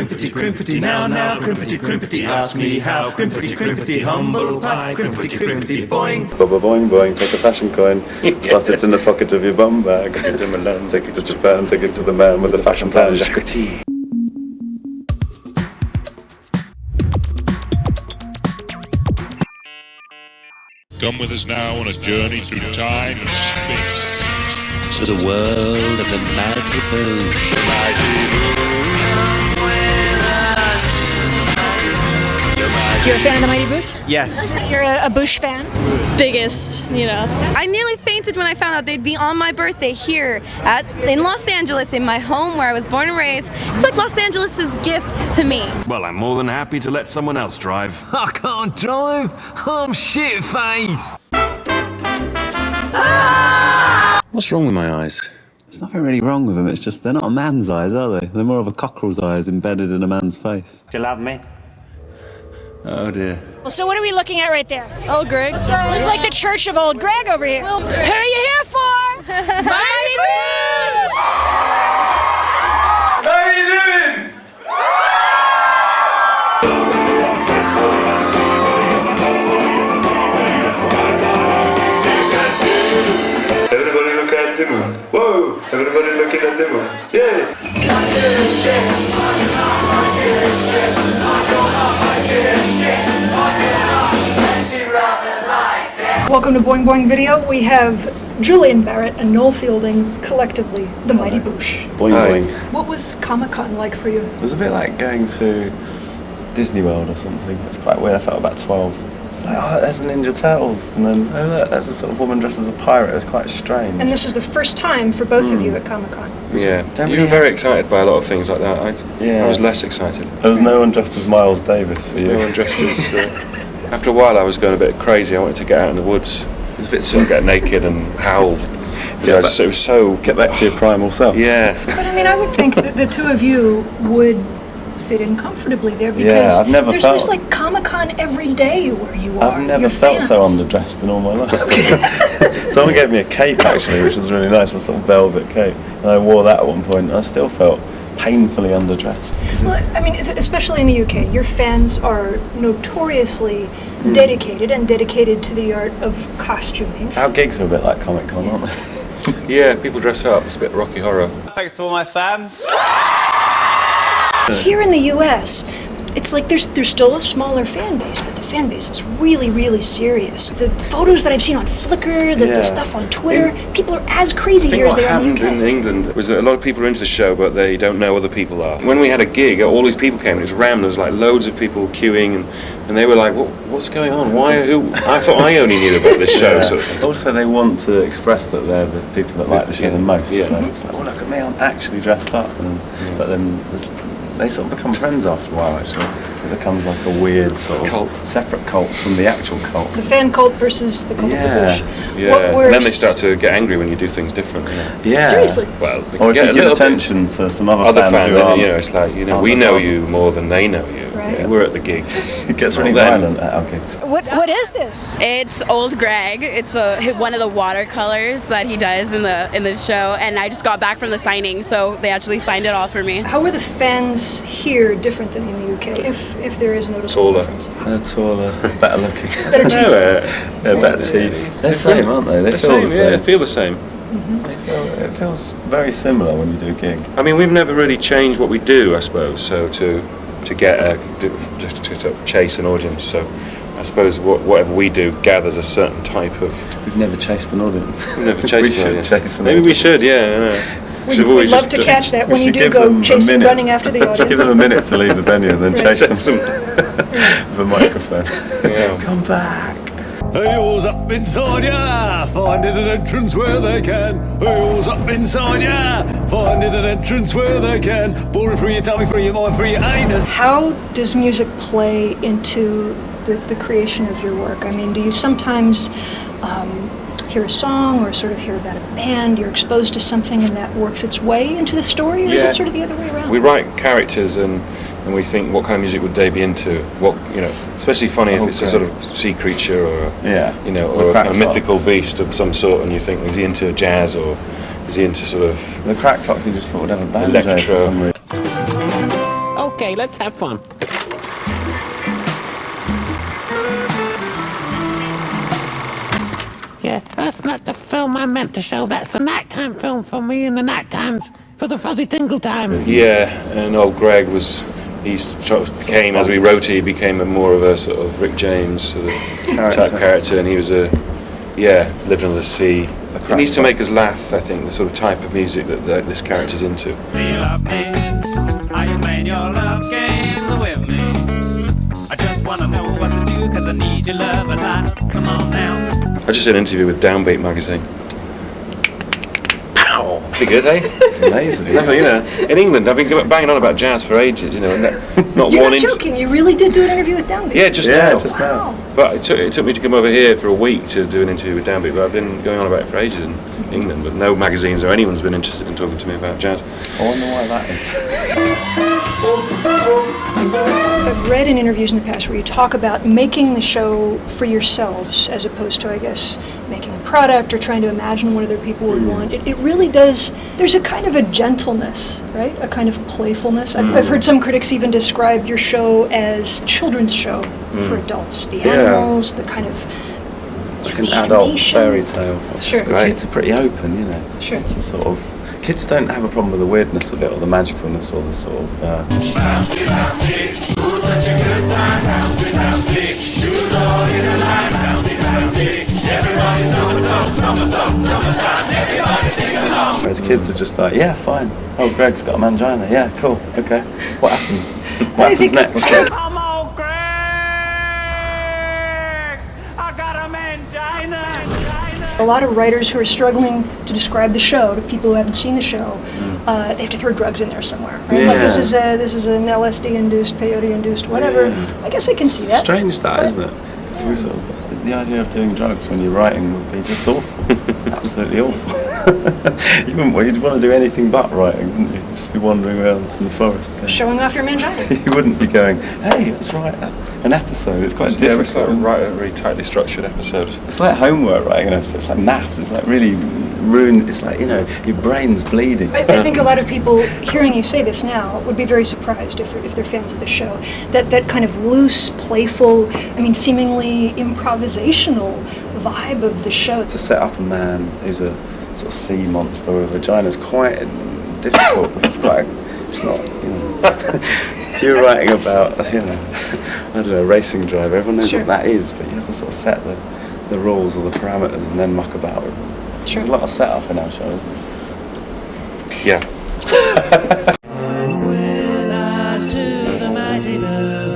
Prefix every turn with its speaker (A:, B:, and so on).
A: crimpity, crimpity, now, crimpity, crimpity, ask me how, crimpity, crimpity, humble pie, crimpity, crimpity, boing.
B: Bubba boing boing, take a fashion coin, slot it in the pocket of your bum bag, take it to Milan, take it to Japan, take it to the man with the fashion plan, Jacquetie.
C: Come with us now on a journey through time and space.
D: To the world of the Mighty Boosh.
E: You're a fan of the Mighty Boosh?
F: Yes.
E: You're a Boosh fan?
G: Biggest, you know.
H: I nearly fainted when I found out they'd be on my birthday here in Los Angeles, in my home where I was born and raised. It's like Los Angeles' gift to me.
I: Well, I'm more than happy to let someone else drive.
F: I can't drive. I'm shit-faced.
I: What's wrong with my eyes?
B: There's nothing really wrong with them, it's just they're not a man's eyes, are they? They're more of a cockerel's eyes embedded in a man's face.
F: Do you love me?
B: Oh dear.
E: Well, so what are we looking at right there?
H: Oh, Greg.
E: It's like the Church of Old Greg over here. Who are you here for? Mighty Boosh!
A: How you doing?
J: Everybody look at the moon. Whoa! Everybody looking at the moon. Yay!
E: Welcome to Boing Boing Video. We have Julian Barratt and Noel Fielding, collectively the Mighty Boosh.
B: Boing boing.
E: What was Comic-Con like for you?
B: It was a bit like going to Disney World or something. It was quite weird. I felt about 12. It's like, oh, there's Ninja Turtles. And then, oh look, there's a sort of woman dressed as a pirate. It was quite strange.
E: And this is the first time for both of you at Comic-Con.
I: Yeah, you were very excited by a lot of things like that. I was less excited.
B: There was no one dressed as Miles Davis for you.
I: No one dressed as... after a while I was going a bit crazy. I wanted to get out in the woods. It was a bit sort of get naked and howl. Yeah, it was so...
B: Get back to your primal self.
I: Yeah.
E: But I mean, I would think that the two of you would fit in comfortably there because
B: I've never
E: there's like Comic-Con every day where you are.
B: I've never felt so underdressed in all my life. Someone gave me a cape actually, which was really nice, a sort of velvet cape. And I wore that at one point and I still felt painfully underdressed.
E: Well, I mean, especially in the UK, your fans are notoriously dedicated to the art of costuming.
B: Our gigs are a bit like Comic-Con, aren't they?
I: Yeah, people dress up. It's a bit Rocky Horror.
F: Thanks to all my fans.
E: Here in the US, it's like there's still a smaller fan base, but the fan base is really, really serious. The photos that I've seen on Flickr, the stuff on Twitter, people are as crazy here as they are in the UK.
I: What happened in England was that a lot of people are into the show, but they don't know other people are. When we had a gig, all these people came, and it was rammed. There was like loads of people queuing, and they were like, "What's going on? Why? Who?" I thought I only knew about this show. Sort of thing.
B: Also, they want to express that they're the people that like the show the most.
I: Yeah.
B: So it's like, oh look at me, I'm actually dressed up. But then they sort of become friends after a while. Actually, it becomes like a weird sort of
I: cult.
B: Separate cult from the actual cult.
E: The fan cult versus the cult of the Boosh.
I: Yeah.
E: What works?
I: And then they start to get angry when you do things different.
B: Yeah.
E: Seriously.
I: Well, they
B: Or if
I: get
B: you
I: a
B: give
I: little
B: attention to some other fans
I: fans,
B: who are,
I: it's like we know you more than they know you.
E: Right.
I: Yeah, we're at the gigs.
B: It gets really violent at our gigs.
E: What is this?
H: It's Old Greg. It's one of the watercolors that he does in the show, and I just got back from the signing, so they actually signed it all for me.
E: How are the fans here different than in the UK, if there is a noticeable difference?
B: They're taller, better looking.
E: Better teeth.
B: Better teeth. They're the same, aren't they? They feel the same.
I: Yeah, they feel the same.
B: It feels very similar when you do a gig.
I: I mean, we've never really changed what we do, I suppose. So to get to sort of chase an audience. So I suppose whatever we do gathers a certain type of.
B: We've never chased an audience.
I: We've never chased an audience.
B: Chase an
I: Maybe
B: audience.
I: we should. Yeah.
E: We'd love to catch that when you do go chasing, running after the audience.
B: Give them a minute to leave the venue and then chase them with a microphone.
I: Yeah.
B: Come back.
F: Who's up inside ya? Finding an entrance where they can. Who's up inside ya? Finding an entrance where they can. Boring for your tummy, for your mind, for your anus.
E: How does music play into the creation of your work? I mean, do you sometimes hear a song or sort of hear about a band, you're exposed to something and that works its way into the story, or is it sort of the other way around?
I: We write characters and we think, what kind of music would they be into? What, especially funny if it's a sort of sea creature or a mythical beast of some sort, and you think, is he into jazz or is he into sort of
B: the Crack Fox? We just thought would have a banjo
I: electro.
B: for some reason.
H: Oh,
K: Okay, let's have fun. Yeah, that's not the film I meant to show. That's the nighttime film for me in the night times, for the fuzzy tingle time.
I: Yeah, and old Greg was, became, as we wrote it, he became more of a sort of Rick James sort of type character, and he was lived under the sea. It needs to make us laugh, I think, the sort of type of music that this character's into.
A: Do you love me? Are you playing your love games with me? I just wanna know what to do, cause I need your love a lot. Come on now.
I: I just did an interview with Downbeat magazine. Pow! Pretty good, eh?
B: Amazing.
I: Never, you know, in England, I've been banging on about jazz for ages, you know, and not
E: You're
I: one
E: not joking, you really did do an interview with Downbeat?
I: Yeah, just now.
E: Wow.
I: But it took me to come over here for a week to do an interview with Downbeat, but I've been going on about it for ages in England, but no magazines or anyone's been interested in talking to me about jazz.
B: I wonder why that is.
E: I've read in interviews in the past where you talk about making the show for yourselves as opposed to, I guess, making a product or trying to imagine what other people would want. It really does, there's a kind of a gentleness, right? A kind of playfulness. I've heard some critics even describe your show as a children's show for adults. The animals, the kind of
B: like an adult fairy tale.
E: Sure.
B: Kids are pretty open, you know.
E: Sure.
B: It's a sort of, kids don't have a problem with the weirdness of it or the magicalness or the sort of.
A: Bouncy, bouncy, ooh, such a good time. Bouncy, bouncy, shoes all in a line. Bouncy, bouncy, everybody summertime. Everybody sing along.
B: Whereas kids are just like, yeah, fine. Oh, Greg's got a mangina. Yeah, cool. Okay. What happens? What happens next?
A: Come on, Greg! I got a mangina.
E: A lot of writers who are struggling to describe the show to people who haven't seen the show, they have to throw drugs in there somewhere. Right? Like this is an LSD-induced, peyote-induced, whatever. I guess I can see that.
B: Strange that, isn't it? Because we sort of, the idea of doing drugs when you're writing would be just awful. Absolutely awful. You'd want to do anything but writing, wouldn't you? You'd just be wandering around in the forest.
E: Showing off your mangina.
B: You wouldn't be going, hey, let's write an episode. It's quite difficult.
I: It's like write a really tightly structured episode.
B: It's like homework, right? You know, it's like maths. It's like really ruined. It's like, you know, your brain's bleeding.
E: I think a lot of people hearing you say this now would be very surprised if they're fans of the show. That kind of loose, playful, I mean, seemingly improvisational vibe of the show.
B: To set up a man who's a sort of sea monster with a vagina is quite difficult. It's not, you know. If you're writing about, you know, I don't know, a racing driver, everyone knows what that is, but you have to sort of set the rules or the parameters and then muck about with them. There's a lot of setup in our show, isn't there?
I: Yeah.
A: With us to the mighty Boosh.